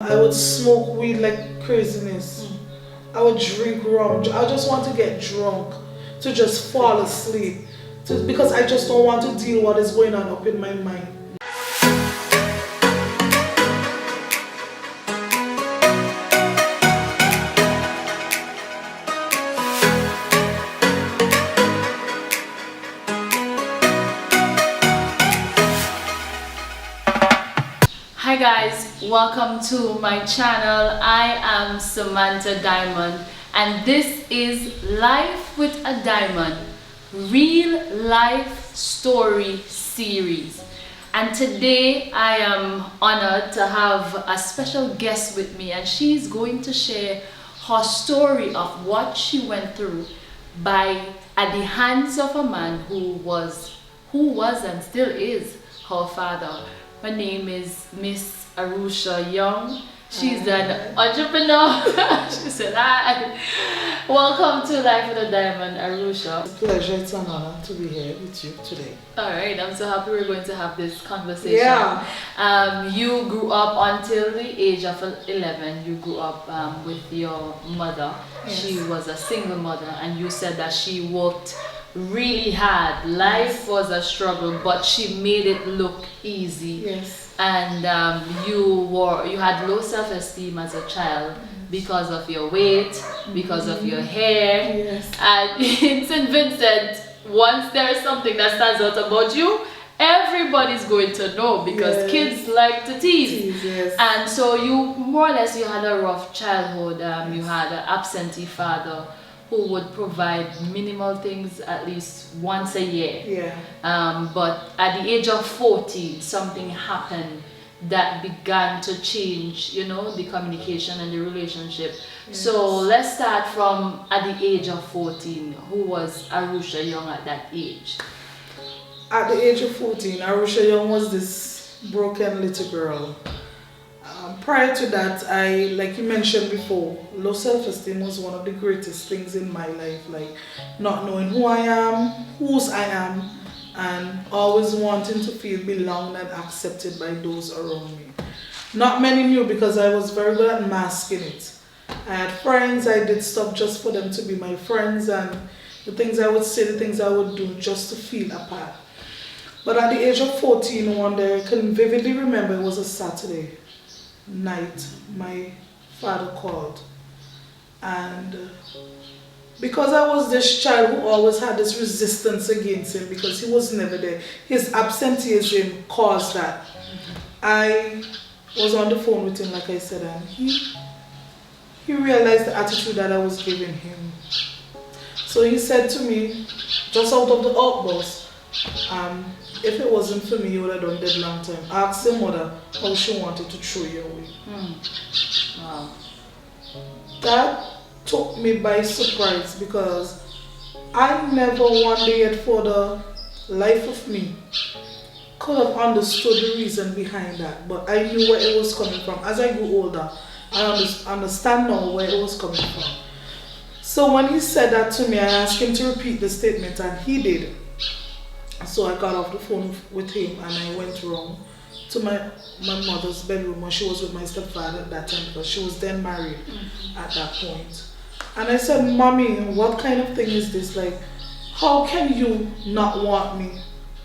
I would smoke weed like craziness. I would drink rum. I just want to get drunk, to just fall asleep, because I just don't want to deal what is going on up in my mind. Hi guys, welcome to my channel. I am Samantha Diamond and this is Life with a Diamond real life story series. And today I am honored to have a special guest with me, and she's going to share her story of what she went through at the hands of a man who was and still is her father. Her name is Miss Arusha Young. She's an entrepreneur. She said, hi. Welcome to Life with a Diamond, Arusha. It's a pleasure, it's an honor to be here with you today. Alright, I'm so happy we're going to have this conversation. Yeah. You grew up until the age of 11. You grew up with your mother. Yes. She was a single mother, and you said that she worked really hard. Life was a struggle, but she made it look easy. Yes. And you had low self-esteem as a child because of your weight, because of your hair. Yes. And in St. Vincent, once there's something that stands out about you, everybody's going to know, because kids like to tease. Yes. And so you more or less you had a rough childhood. You had an absentee father who would provide minimal things at least once a year. Yeah. But at the age of 14, something happened that began to change, the communication and the relationship. Yes. So let's start from at the age of 14. Who was Arusha Young at that age? At the age of 14, Arusha Young was this broken little girl. Prior to that, like you mentioned before, low self-esteem was one of the greatest things in my life. Like not knowing who I am, whose I am, and always wanting to feel belonged and accepted by those around me. Not many knew, because I was very good at masking it. I had friends, I did stuff just for them to be my friends, and the things I would say, the things I would do just to feel a part. But at the age of 14, one day, I can vividly remember, it was a Saturday night, my father called, and because I was this child who always had this resistance against him because he was never there, his absenteeism caused that. I was on the phone with him, like I said, and he realized the attitude that I was giving him. So he said to me, just out of the outburst, if it wasn't for me, you would have done that long time. Ask your mother how she wanted to throw you away. Wow. That took me by surprise, because I never one day for the life of me could have understood the reason behind that. But I knew where it was coming from. As I grew older, I understand now where it was coming from. So when he said that to me, I asked him to repeat the statement, and he did. So I got off the phone with him and I went round to my mother's bedroom, where she was with my stepfather at that time, because she was then married at that point. And I said, Mommy, what kind of thing is this? Like, how can you not want me?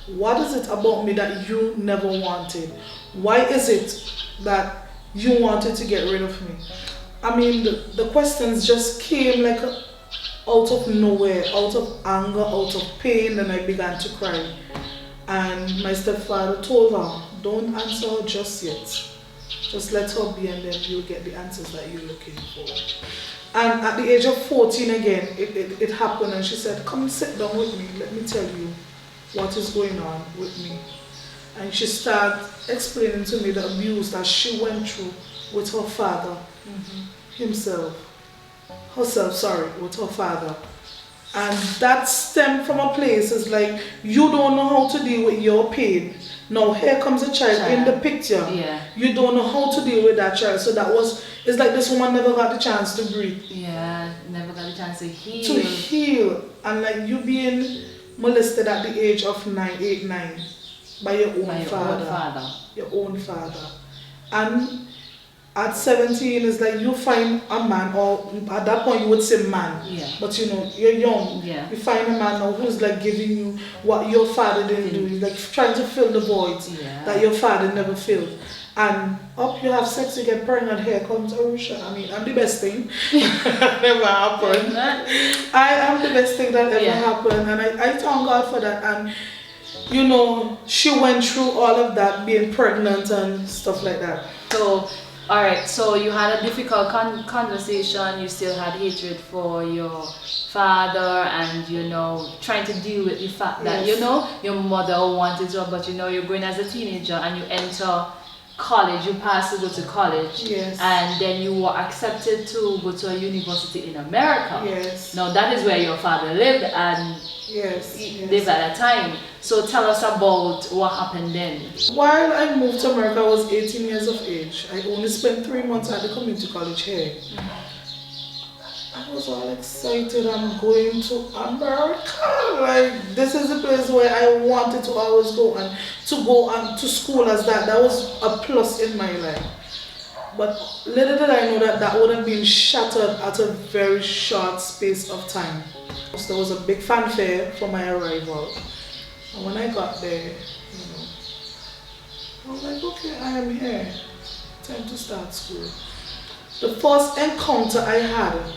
What is it about me that you never wanted? Why is it that you wanted to get rid of me? I mean, the questions just came like out of nowhere, out of anger, out of pain, and I began to cry. And my stepfather told her, don't answer her just yet. Just let her be, and then you'll get the answers that you're looking for. And at the age of 14 again, it happened, and she said, come sit down with me, let me tell you what is going on with me. And she started explaining to me the abuse that she went through with her father, with her father. And that stemmed from a place, is like, you don't know how to deal with your pain. Now here comes a child in the picture. Yeah. You don't know how to deal with that child. So it's like this woman never got the chance to breathe. Yeah, never got a chance to heal. To heal. And like you being molested at the age of 8, 9 by your own father. Your own father. And At 17, it's like you find a man, or at that point you would say man, Yeah. but you know, you're young. Yeah. You find a man now who's like giving you what your father didn't do, like trying to fill the voids that your father never filled. And up you have sex, you get pregnant, here comes Arusha. I mean, I'm the best thing never happened. I am the best thing that ever happened, and I thank God for that. And you know, she went through all of that, being pregnant and stuff like that. So, alright, so you had a difficult conversation, you still had hatred for your father, and you know, trying to deal with the fact that, you know, your mother wanted to, but you know, you're going as a teenager and you enter college, you pass to go to college, and then you were accepted to go to a university in America. Now that is where your father lived and lived at that time. So tell us about what happened then. While I moved to America, I was 18 years of age. I only spent 3 months at the community college here. I was all excited, I'm going to America. Like, this is the place where I wanted to always go, and to go to school as that was a plus in my life. But little did I know that that would have been shattered at a very short space of time. So there was a big fanfare for my arrival. And when I got there, you know, I was like, okay, I am here. Time to start school. The first encounter I had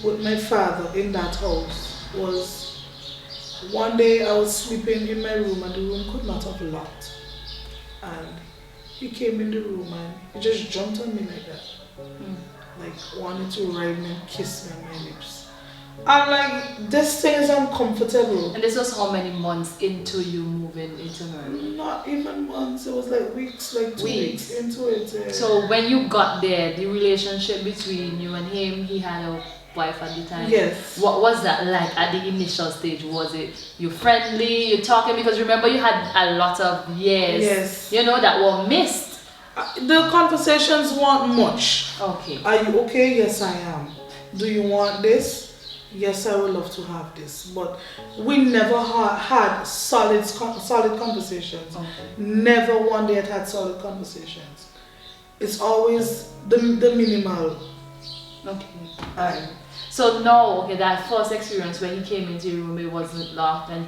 with my father in that house was one day I was sleeping in my room and the room could not have locked. And he came in the room and he just jumped on me like that. Like wanted to ride me and kiss me on my lips. I'm like, this thing is uncomfortable. And this was how many months into you moving into America? Not even months, it was like weeks, like 2 weeks into it. So when you got there, the relationship between you and him, he had a wife at the time. Yes. What was that like at the initial stage? Was it you friendly, you talking? Because remember you had a lot of years, you know, that were missed. The conversations weren't much. Okay. Are you okay? Yes, I am. Do you want this? Yes, I would love to have this. But we never had solid conversations. Okay. Never one day had solid conversations. It's always the minimal. Okay. Alright. So now, okay, that first experience when he came into your room, it wasn't locked and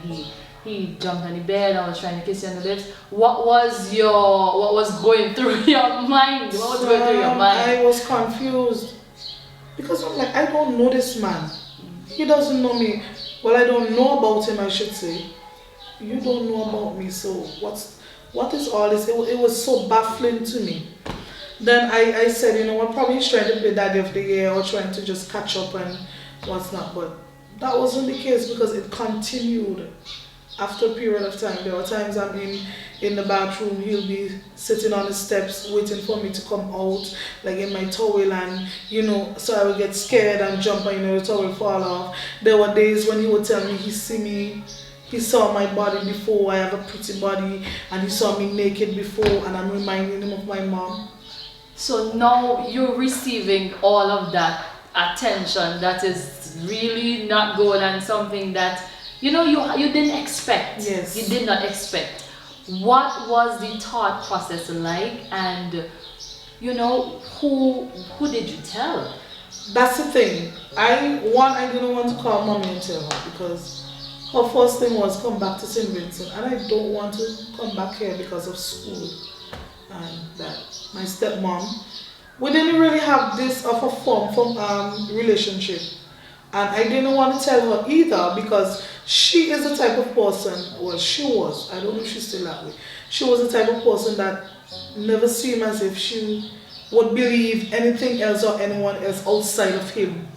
he jumped on the bed and was trying to kiss you on the lips. What was going through your mind? What was going through your mind? I was confused. Because I'm like, I don't know this man. He doesn't know me. Well, I don't know about him, I should say. You don't know about me, so what is all this? It was so baffling to me. Then I said, you know what, probably he's trying to play Daddy of the Year or trying to just catch up and what's not. But that wasn't the case because it continued after a period of time. There were times I'm in the bathroom, he'll be sitting on the steps waiting for me to come out, like in my towel, and you know, so I would get scared and jump and you know, the towel fall off. There were days when he would tell me he saw my body before, I have a pretty body, and he saw me naked before, and I'm reminding him of my mom. So now you're receiving all of that attention that is really not good and something that you know you didn't expect. Yes. You did not expect. What was the thought process like, and you know, who did you tell? That's the thing. I didn't want to call mommy and tell her because her first thing was come back to St. Vincent, and I don't want to come back here because of school. And that my stepmom, we didn't really have this of a form relationship, and I didn't want to tell her either because she is the type of person, well she was, I don't know if she's still that way, she was the type of person that never seemed as if she would believe anything else or anyone else outside of him.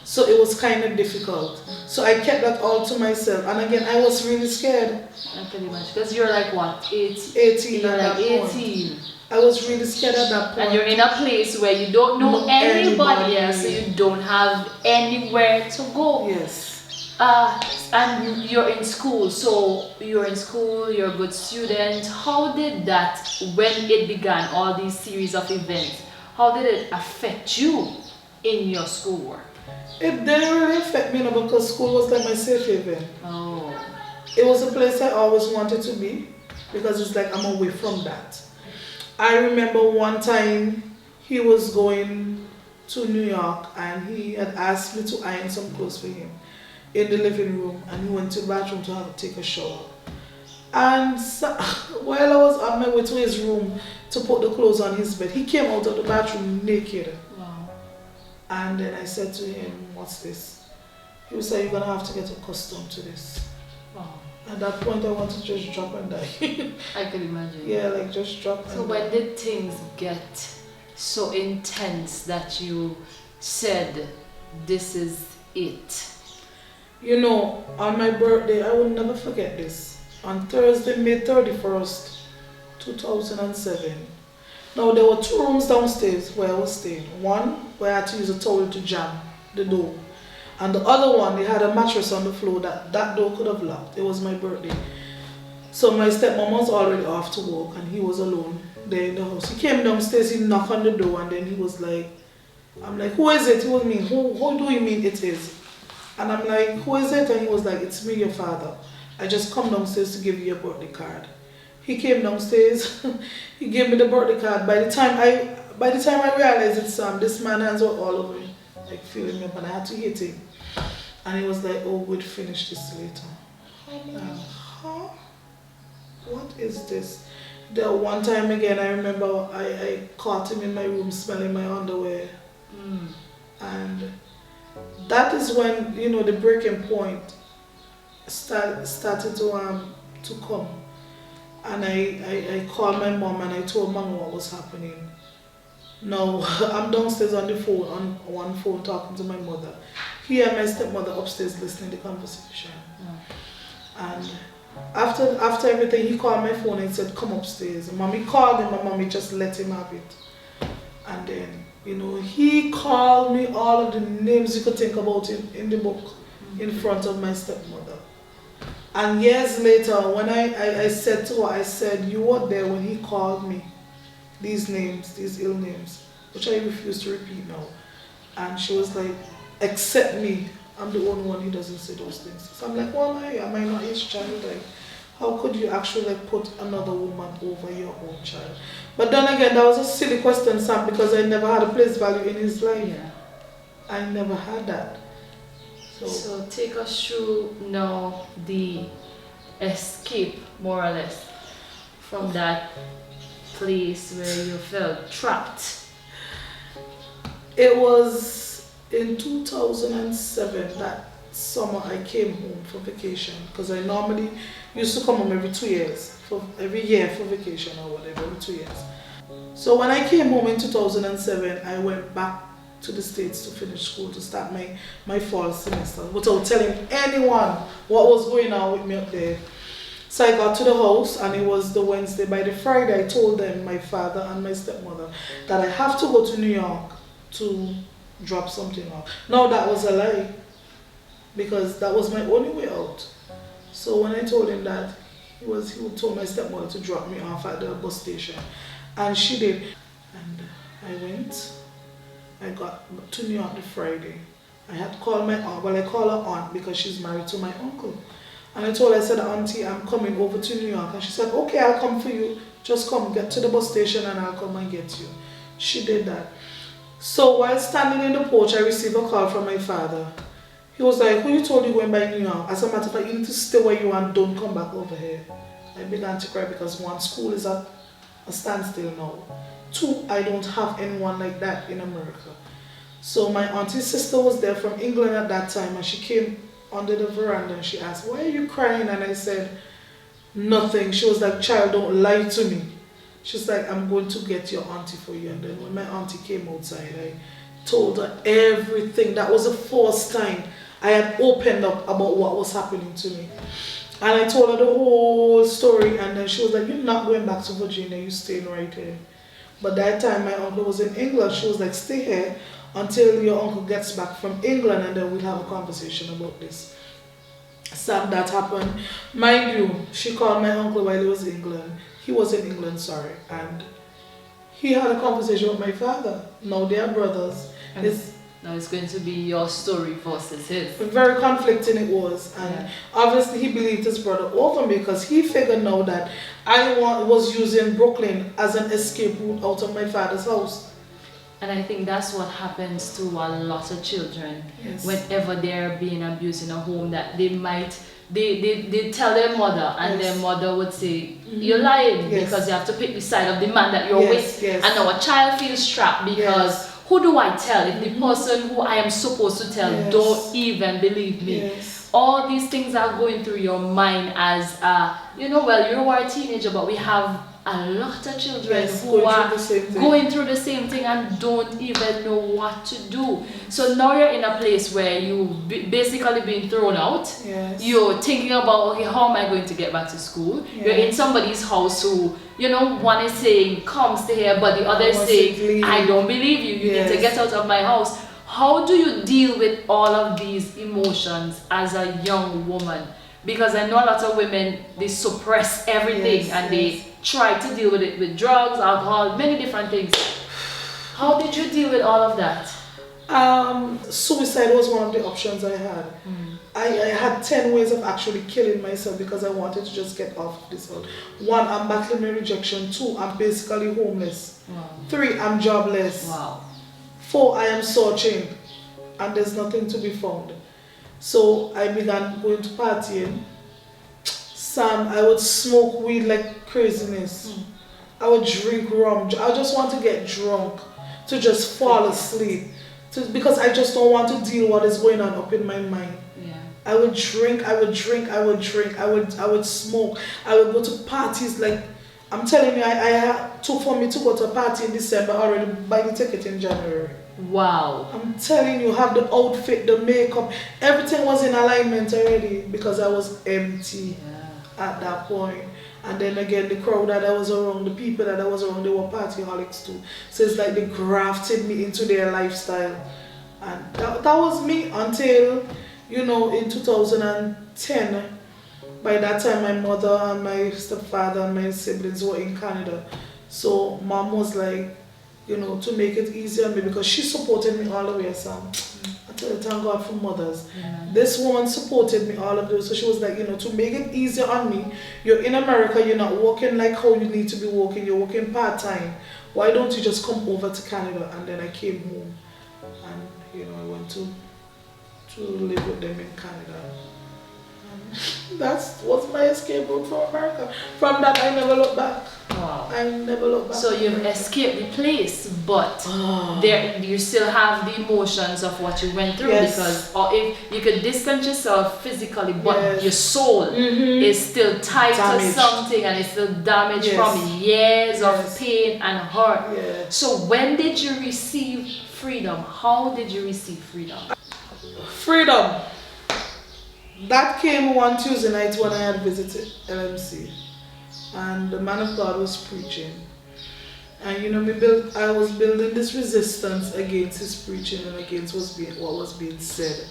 So it was kind of difficult. So I kept that all to myself. And again, I was really scared. Pretty much. Because you're like what? 18 you're at like that 18. Point. I was really scared at that point. And you're in a place where you don't know anybody else, so you don't have anywhere to go. Yes. And you're in school. So you're in school, you're a good student. How did that, when it began, all these series of events, how did it affect you in your schoolwork? It didn't really affect me because school was like my safe haven. Oh. It was a place I always wanted to be because it's like I'm away from that. I remember one time he was going to New York and he had asked me to iron some clothes for him in the living room, and he went to the bathroom to take a shower. And so, while I was on my way to his room to put the clothes on his bed, he came out of the bathroom naked. Wow. And then I said to him, "What's this?" He was like, "You're gonna have to get accustomed to this." Wow. At that point, I wanted to just drop and die. I could imagine. Yeah, like just drop. So when did things get so intense that you said, "This is it"? You know, on my birthday, I will never forget this. On Thursday, May 31st, 2007. Now, there were 2 rooms downstairs where I was staying. One where I had to use a towel to jam the door. And the other one, they had a mattress on the floor that door could have locked. It was my birthday. So my stepmom was already off to work and he was alone there in the house. He came downstairs, he knocked on the door, and then he was like, I'm like, "Who is it?" He was mean, who do you mean it is? And I'm like, "Who is it?" And he was like, "It's me, your father. I just come downstairs to give you your birthday card." He came downstairs, he gave me the birthday card. By the time I realized it's this man's hands were all over me, like feeling me up, and I had to hit him. And he was like, "Oh, we'd finish this later." I'm like, huh? What is this? The one time again, I remember I caught him in my room smelling my underwear. And that is when, you know, the breaking point started to come. And I called my mom and I told mom what was happening. Now, I'm downstairs on the phone, on one phone, talking to my mother. He and my stepmother upstairs listening to the conversation. And after everything, he called my phone and said, "Come upstairs." And mommy called him and mommy just let him have it. And then, you know, he called me all of the names you could think about in the book in front of my stepmother. And years later, when I said to her, I said, "You were there when he called me these names, these ill names," which I refuse to repeat now. And she was like, "Except me, I'm the only one who doesn't say those things." So I'm like, "Well, am I not his child? Like, how could you actually like put another woman over your own child?" But then again, that was a silly question, Sam, because I never had a place value in his life. Yeah. I never had that. So take us through now the escape, more or less, from that place where you felt trapped. It was in 2007 that summer I came home for vacation, because I normally used to come home every year for vacation or whatever, every 2 years. So when I came home in 2007, I went back to the States to finish school, to start my fall semester, without telling anyone what was going on with me up there. So I got to the house and it was the Wednesday. By the Friday, I told them, my father and my stepmother, that I have to go to New York to drop something off. Now that was a lie, because that was my only way out. So when I told him that, he told my stepmother to drop me off at the bus station, and she did. And I went. I got to New York the Friday. I had called my aunt. Well, I call her aunt because she's married to my uncle. And I told her, I said, "Auntie, I'm coming over to New York." And she said, "Okay, I'll come for you. Just come, get to the bus station and I'll come and get you." She did that. So while standing in the porch, I received a call from my father. He was like, "Who you told you going by New York? As a matter of fact, you need to stay where you are and don't come back over here." I began to cry because 1, school is at a standstill now. 2, I don't have anyone like that in America. So my auntie's sister was there from England at that time, and she came under the veranda and she asked, "Why are you crying?" And I said, "Nothing." She was like, "Child, don't lie to me." She's like, "I'm going to get your auntie for you." And then when my auntie came outside, I told her everything. That was the first time I had opened up about what was happening to me. And I told her the whole story, and then she was like, "You're not going back to Virginia, you're staying right here." But that time my uncle was in England. She was like, "Stay here until your uncle gets back from England, and then we'll have a conversation about this." So that happened. Mind you, she called my uncle while he was in England. He was in England, sorry. And he had a conversation with my father. Now they are brothers. Now it's going to be your story versus his. Very conflicting it was. And obviously he believed his brother over me, because he figured now that I was using Brooklyn as an escape route out of my father's house. And I think that's what happens to a lot of children Yes. whenever they're being abused in a home, that they tell their mother, and Yes. their mother would say, you're lying, Yes. because you have to pick the side of the man that you're Yes, with. yes. And now a child feels trapped because who do I tell if the person who I am supposed to tell Yes. don't even believe me? Yes. All these things are going through your mind as you are a teenager, but we have a lot of children Yes, who going are through the same thing. going through the same thing and don't even know what to do. So now you're in a place where you've basically been thrown out. Yes. You're thinking about, okay, how am I going to get back to school? Yes. You're in somebody's house who, one is saying, come stay here, but the other is wants saying, to leave. I don't believe you, you need to Yes. get out of my house. How do you deal with all of these emotions as a young woman? Because I know a lot of women, they suppress everything, Yes, and yes. they try to deal with it with drugs, alcohol, many different things. How did you deal with all of that? Suicide was one of the options I had. I had 10 ways of actually killing myself because I wanted to just get off this world. 1, I'm battling my rejection. 2, I'm basically homeless. Wow. 3, I'm jobless. Wow. 4, I am searching and there's nothing to be found. So I began going to partying. Sam, I would smoke weed like craziness. I would drink rum. I just want to get drunk, to just fall asleep, because I just don't want to deal with what is going on up in my mind. Yeah. I would drink, I would smoke, I would go to parties. Like, I'm telling you, I took for me to go to a party in December, already buy the ticket in January. Wow. I'm telling you, have the outfit, the makeup, everything was in alignment already because I was empty at that point. And then again, the crowd that I was around, the people that I was around, they were partyholics too. So it's like they grafted me into their lifestyle. And that was me until, in 2010. By that time, my mother and my stepfather and my siblings were in Canada. So mom was like, to make it easier on me, because she supported me all the way, Sam. I tell you, thank God for mothers. This woman supported me all of this. So she was like, to make it easier on me, you're in America, you're not working like how you need to be working, you're working part-time. Why don't you just come over to Canada? And then I came home and, I went to live with them in Canada. And that was my escape route from America. From that, I never looked back. Wow. I never looked back. So you've escaped the place, but there you still have the emotions of what you went through. Yes. Because, or if you could distance yourself physically, but Yes. your soul is still tied Damaged. to something, and it's still damaged Yes. from years Yes. of pain and hurt. Yes. So when did you receive freedom? How did you receive freedom? Freedom. That came one Tuesday night when I had visited LMC, and the man of God was preaching. And I was building this resistance against his preaching and against what was being said,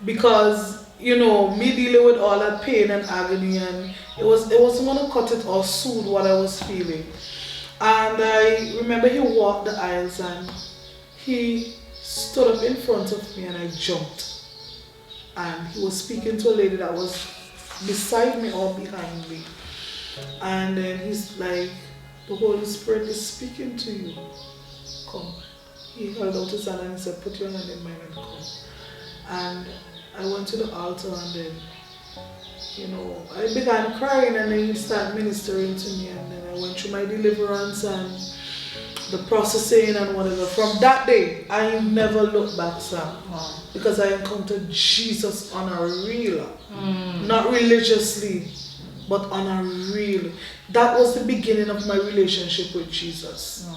because me dealing with all that pain and agony, and it wasn't gonna cut it or soothe what I was feeling. And I remember he walked the aisles and he stood up in front of me, and I jumped. And he was speaking to a lady that was beside me or behind me. And then he's like, the Holy Spirit is speaking to you. Come. He held out his hand and he said, put your hand in mine and come. And I went to the altar, and then, I began crying, and then he started ministering to me, and then I went through my deliverance and the processing and whatever. From that day, I never looked back, Sam. Wow. Because I encountered Jesus on a real, not religiously, but on a real. That was the beginning of my relationship with Jesus.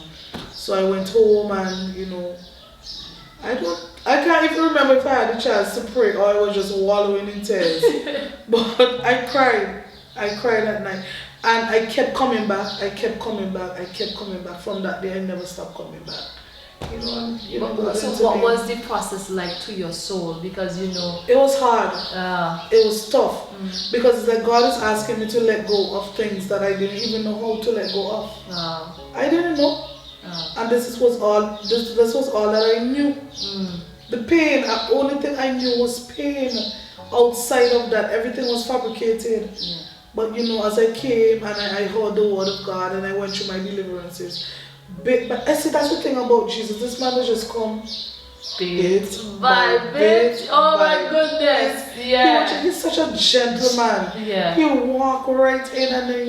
So I went home, and I can't even remember if I had a chance to pray or I was just wallowing in tears. But I cried that night. And I kept coming back. From that day, I never stopped coming back. So what was the process like to your soul? Because it was hard. It was tough. Because it's like God is asking me to let go of things that I didn't even know how to let go of. I didn't know. And this was all that I knew. The pain, the only thing I knew was pain. Outside of that, everything was fabricated. But as I came and I heard the word of God and I went through my deliverances, But I see that's the thing about Jesus. This man will just come Bit by bit. Oh my goodness. Yeah. He's such a gentleman. Yeah. He'll walk right in and then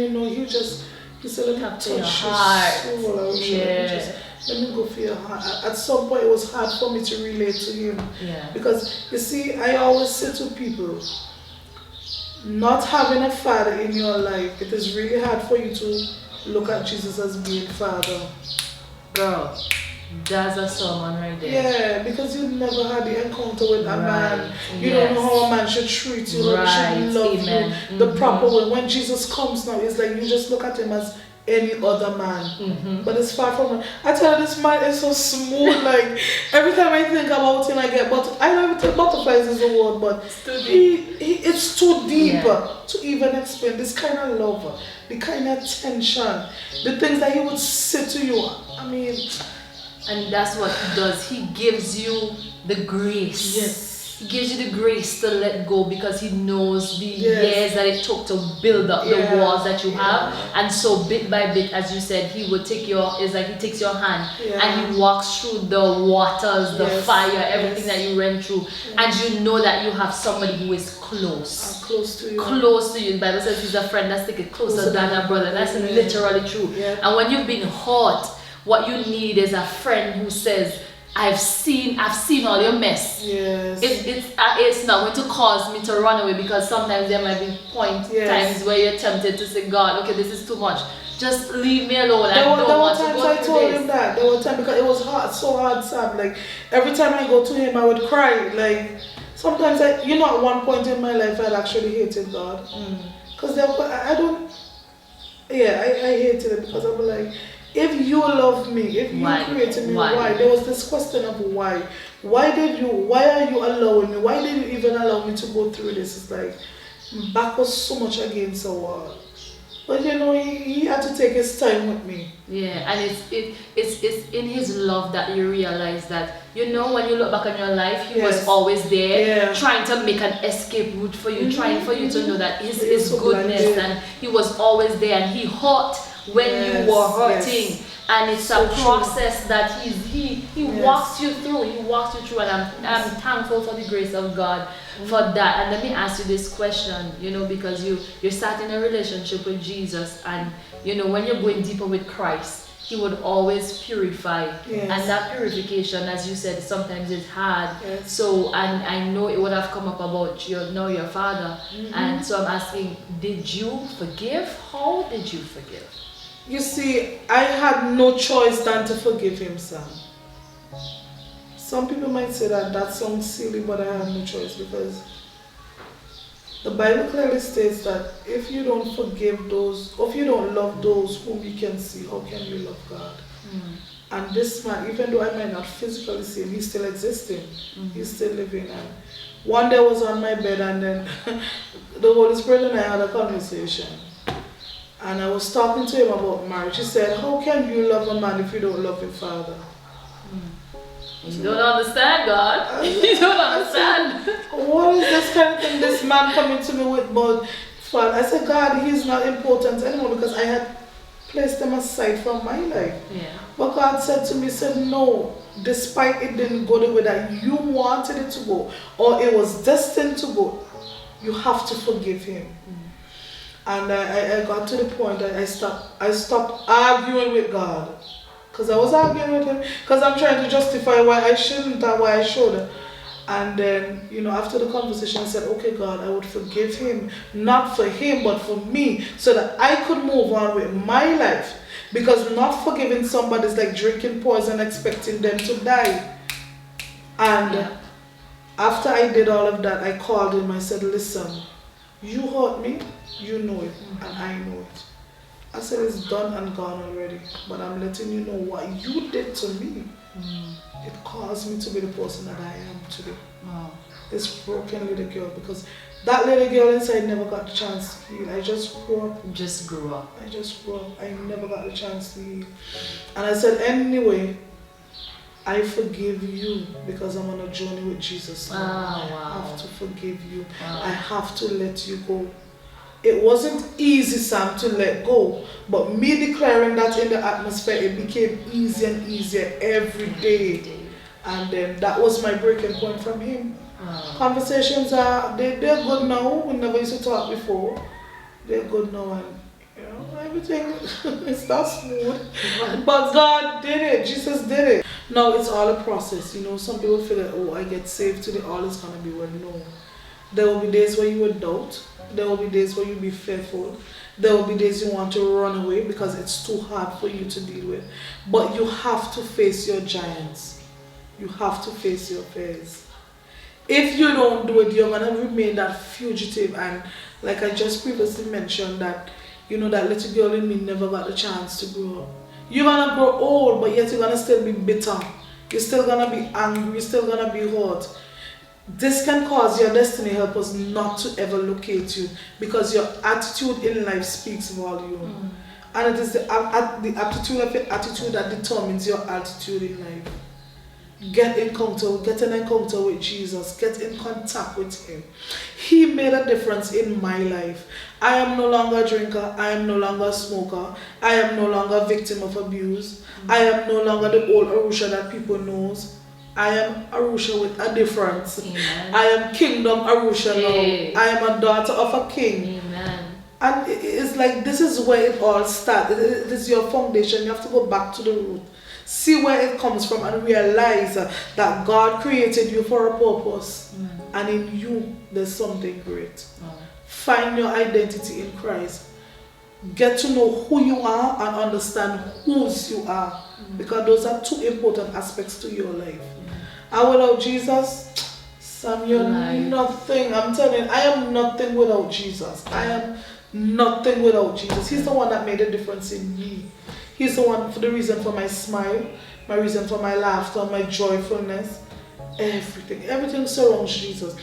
he said, let me Tap touch to your your heart. soul, Arusha. Yeah. Let me go for your heart. At some point it was hard for me to relate to him. Yeah. Because you see, I always say to people, not having a father in your life, it is really hard for you to look at Jesus as being father. Girl, that's a sermon right there. Yeah, because you never had the encounter with a man. You Yes. don't know how a man should treat you, how he should love Amen. you the proper way. When Jesus comes now, it's like you just look at him as any other man. But it's far from him. I tell you, this man is so smooth. Like every time I think about him, I get I don't even think butterflies is the word, but it's too deep to even explain this kind of love, the kind of tension, the things that he would say to you. I mean. And that's what he does. He gives you the grace. Yes. He gives you the grace to let go because he knows the years that it took to build up the walls that you have. And so bit by bit, as you said, he will take it's like he takes your hand and he walks through the waters, the fire, everything that you went through. And you know that you have somebody who is close. Close to you. Close to you. The Bible says he's a friend that's taken closer than a brother. That's literally true. Yeah. And when you've been hurt, what you need is a friend who says, I've seen all your mess. Yes. It's not going to cause me to run away, because sometimes there might be times where you're tempted to say, God, okay, this is too much. Just leave me alone. There were times I told him that. There were times because it was hard, so hard, Sam. Like every time I go to him, I would cry. Like sometimes at one point in my life, I'd actually hated God. Because I hated it because I was like, if you love me, if you created me, why? There was this question of why. Why are you allowing me? Why did you even allow me to go through this? It's like, back was so much against the wall. But he had to take his time with me. Yeah, and it's in his love that you realize that, when you look back on your life, he was always there, trying to make an escape route for you, trying for you to know that his goodness, and he was always there, and he hurt when you were hurting. And it's so a process that he walks you through. He walks you through, and I'm thankful for the grace of God for that. And let me ask you this question, because you're starting a relationship with Jesus, and when you're going deeper with Christ, he would always purify. And that purification, as you said, sometimes is hard. So, and I know it would have come up about your father. And so I'm asking, did you forgive? How did you forgive? You see, I had no choice than to forgive him, Sam. Some people might say that sounds silly, but I had no choice, because the Bible clearly states that if you don't forgive those, or if you don't love those whom you can see, how can you love God? And this man, even though I might not physically see him, he's still existing. He's still living. And one day I was on my bed, and then the Holy Spirit and I had a conversation. And I was talking to him about marriage. He said, how can you love a man if you don't love your father? You don't understand, God. You don't understand. What is this kind of thing this man coming to me with about father? I said, God, he's not important anymore, because I had placed him aside from my life. But God said to me, no, despite it didn't go the way that you wanted it to go, or it was destined to go, you have to forgive him. And I got to the point that I stopped arguing with God. Because I was arguing with him, because I'm trying to justify why I shouldn't or why I should. And then, after the conversation, I said, okay, God, I would forgive him. Not for him, but for me. So that I could move on with my life. Because not forgiving somebody is like drinking poison, expecting them to die. And after I did all of that, I called him. I said, listen, you hurt me, you know it, and I know it. I said, it's done and gone already, but I'm letting you know what you did to me. It caused me to be the person that I am today. This broken little girl, because that little girl inside never got the chance to heal. I just grew up. I never got the chance to heal. And I said, anyway, I forgive you, because I'm on a journey with Jesus now. I have to forgive you. I have to let you go. It wasn't easy, Sam, to let go. But me declaring that in the atmosphere, it became easier and easier every day. And then that was my breaking point from him. Conversations are, they're good now. We never used to talk before. They're good now, and you know, everything is not smooth. But God did it. Jesus did it. Now it's all a process. You know, some people feel like, oh, I get saved today, all is gonna be well. No. There will be days where you will doubt. There will be days where you'll be fearful. There will be days you want to run away because it's too hard for you to deal with. But you have to face your giants. You have to face your fears. If you don't do it, you're gonna remain that fugitive. And like I just previously mentioned, that you know, that little girl in me never got the chance to grow up. You're gonna grow old, but yet you're gonna still be bitter. You're still gonna be angry. You're still gonna be hurt. This can cause your destiny helpers not to ever locate you, because your attitude in life speaks volume. And it is the aptitude of your attitude that determines your altitude in life. Get an encounter with Jesus. Get in contact with him. He made a difference in my life. I am no longer a drinker. I am no longer a smoker. I am no longer a victim of abuse. I am no longer the old Arusha that people knows. I am Arusha with a difference. Amen. I am Kingdom Arusha now. I am a daughter of a king. Amen. And it's like, this is where it all starts. It is your foundation. You have to go back to the root. See where it comes from and realize that God created you for a purpose. And in you, there's something great. Find your identity in Christ. Get to know who you are and understand whose you are. Because those are two important aspects to your life. And without Jesus, Sam, you're nothing. I'm telling you, I am nothing without Jesus. I am nothing without Jesus. He's the one that made a difference in me. He's the one for the reason for my smile, my reason for my laughter, my joyfulness, everything. Everything surrounds Jesus.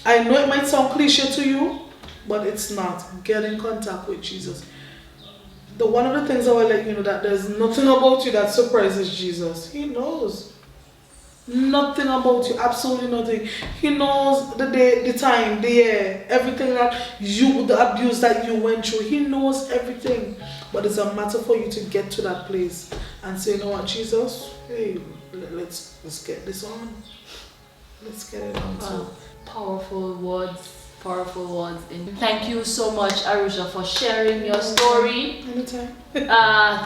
I know it might sound cliche to you, but it's not. Get in contact with Jesus. One of the things I will let you know, that there's nothing about you that surprises Jesus. He knows. Nothing about you, absolutely nothing. He knows the day, the time, the year, everything that you, the abuse that you went through. He knows everything. But it's a matter for you to get to that place and say, you know what, Jesus, hey, let's get this on. Let's get it on too. Powerful words. Powerful words. Thank you so much, Arusha, for sharing your story. Anytime.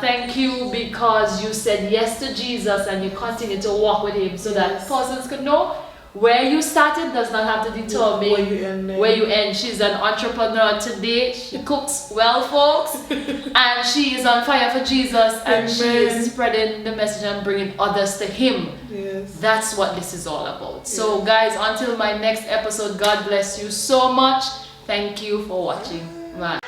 Thank you, because you said yes to Jesus and you continue to walk with him, so that persons could know where you started does not have to determine where you end. She's an entrepreneur today. She cooks well, folks, and she is on fire for Jesus, and she is spreading the message and bringing others to him. Yes. That's what this is all about. So guys, until my next episode, God bless you so much. Thank you for watching. Bye.